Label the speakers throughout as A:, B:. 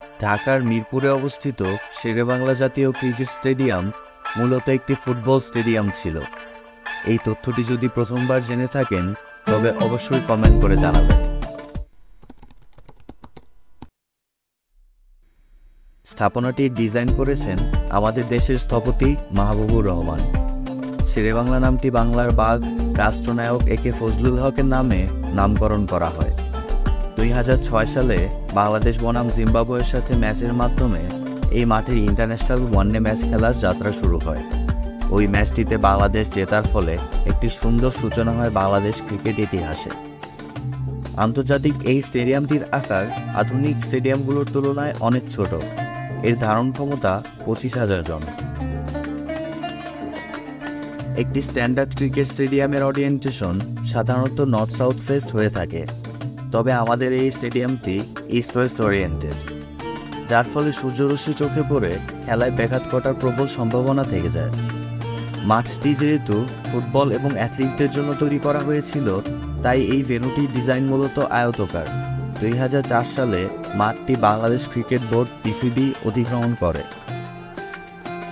A: ঢাকার মিরপুরে অবস্থিত শেরেবাংলা জাতীয় ক্রিকেট স্টেডিয়াম মূলত একটি ফুটবল স্টেডিয়াম ছিল। এই তথ্যটি যদি প্রথমবার জেনে থাকেন তবে অবশ্যই কমেন্ট করে জানাবেন। স্থাপনাটি ডিজাইন করেছেন আমাদের দেশের স্থপতি মাহবুবুর রহমান। শেরেবাংলা নামটি বাংলার বাঘ রাষ্ট্রনায়ক একে ফজলুল হকের নামে নামকরণ করা হয়। 2006 সালে বাংলাদেশ বনাম জিম্বাবুয়ের সাথে ম্যাচের মাধ্যমে এই মাঠের ইন্টারন্যাশনাল ওয়ানডে ম্যাচ খেলার যাত্রা শুরু হয়। ওই ম্যাচটিতে বাংলাদেশ জেতার ফলে একটি সুন্দর সূচনা হয় বাংলাদেশ ক্রিকেট ইতিহাসে। আন্তর্জাতিক এই স্টেডিয়ামটির আকার আধুনিক স্টেডিয়ামগুলোর তুলনায় অনেক ছোট। এর ধারণ ক্ষমতা 25,000 জন। একটি স্ট্যান্ডার্ড ক্রিকেট স্টেডিয়ামের ওরিয়েন্টেশন সাধারণত নর্থ সাউথ ফেস্ট হয়ে থাকে, তবে আমাদের এই স্টেডিয়ামটি ইস্ট ওয়েস্ট ওরিয়েন্টেড, যার ফলে সূর্যরশ্মি চোখে পড়ে খেলায় ব্যাঘাত ঘটার প্রবল সম্ভাবনা থেকে যায়। মাঠটি যেহেতু ফুটবল এবং অ্যাথলিটদের জন্য তৈরি করা হয়েছিল, তাই এই ভেন্যুটির ডিজাইন মূলত আয়তাকার। 2004 সালে মাঠটি বাংলাদেশ ক্রিকেট বোর্ড বিসিবি অধিগ্রহণ করে।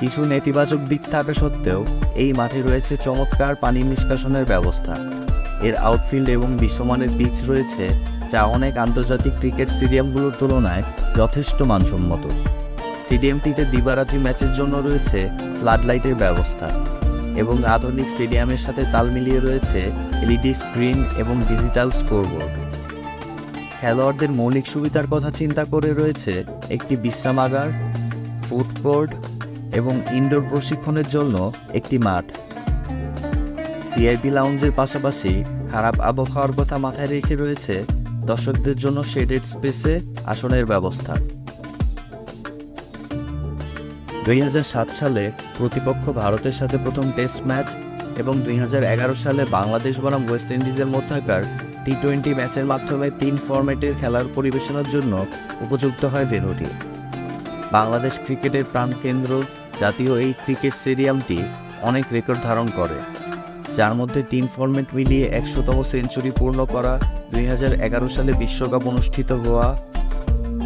A: কিছু নেতিবাচক দিক থাকা সত্ত্বেও এই মাঠে রয়েছে চমৎকার পানি নিষ্কাশনের ব্যবস্থা। এর আউটফিল্ড এবং বিশ্বমানের পিচ রয়েছে, যা অনেক আন্তর্জাতিক ক্রিকেট স্টেডিয়ামগুলোর তুলনায় যথেষ্ট মানসম্মত। স্টেডিয়ামটিতে দিবারাত্রি ম্যাচের জন্য রয়েছে ফ্লাড লাইটের ব্যবস্থা এবং আধুনিক স্টেডিয়ামের সাথে তাল মিলিয়ে রয়েছে এলইডি স্ক্রিন এবং ডিজিটাল স্কোরবোর্ড। খেলোয়াড়দের মৌলিক সুবিধার কথা চিন্তা করে রয়েছে একটি বিশ্রামাগার, ফুড কোর্ট এবং ইনডোর প্রশিক্ষণের জন্য একটি মাঠ। ভিআইপি লাউঞ্জের পাশাপাশি খারাপ আবহাওয়ার কথা মাথায় রেখে রয়েছে দর্শকদের জন্য শেডেড স্পেসে আসনের ব্যবস্থা। 2007 সালে প্রতিপক্ষ ভারতের সাথে প্রথম টেস্ট ম্যাচ এবং 2011 সালে বাংলাদেশ বনাম ওয়েস্ট ইন্ডিজের মধ্যকার টি-20 ম্যাচের মাধ্যমে 3 ফরম্যাটের খেলার পরিবেশনার জন্য উপযুক্ত হয় ভেন্যুটি। বাংলাদেশ ক্রিকেটের প্রাণকেন্দ্র জাতীয় এই ক্রিকেট স্টেডিয়ামটি অনেক রেকর্ড ধারণ করে, যার মধ্যে 3 ফরম্যাট মিলিয়ে 100তম সেঞ্চুরি পূর্ণ করা, 2011 সালে বিশ্বকাপ অনুষ্ঠিত হওয়া,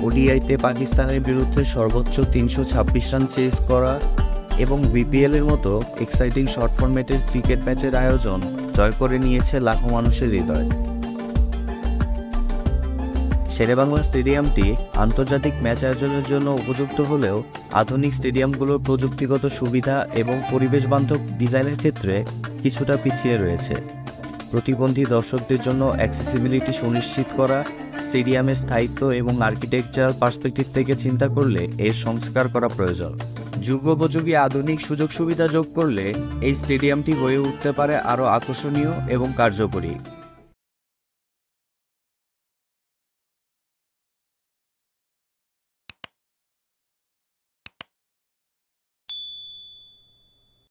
A: ওডিআইতে পাকিস্তানের বিরুদ্ধে সর্বোচ্চ 326 রান চেস করা এবং বিপিএলের মতো এক্সাইটিং শর্ট ফরম্যাটের ক্রিকেট ম্যাচের আয়োজন জয় করে নিয়েছে লাখো মানুষের হৃদয়। শেরেবাংলা স্টেডিয়ামটি আন্তর্জাতিক ম্যাচ আয়োজনের জন্য উপযুক্ত হলেও আধুনিক স্টেডিয়ামগুলোর প্রযুক্তিগত সুবিধা এবং পরিবেশবান্ধব ডিজাইনের ক্ষেত্রে কিছুটা পিছিয়ে রয়েছে। প্রতিবন্ধী দর্শকদের জন্য অ্যাক্সেসিবিলিটি সুনিশ্চিত করা, স্টেডিয়ামের স্থায়িত্ব এবং আর্কিটেকচারাল পার্সপেক্টিভ থেকে চিন্তা করলে এর সংস্কার করা প্রয়োজন। যুগোপযোগী আধুনিক সুযোগ সুবিধা যোগ করলে এই স্টেডিয়ামটি হয়ে উঠতে পারে আরও আকর্ষণীয় এবং কার্যকরী।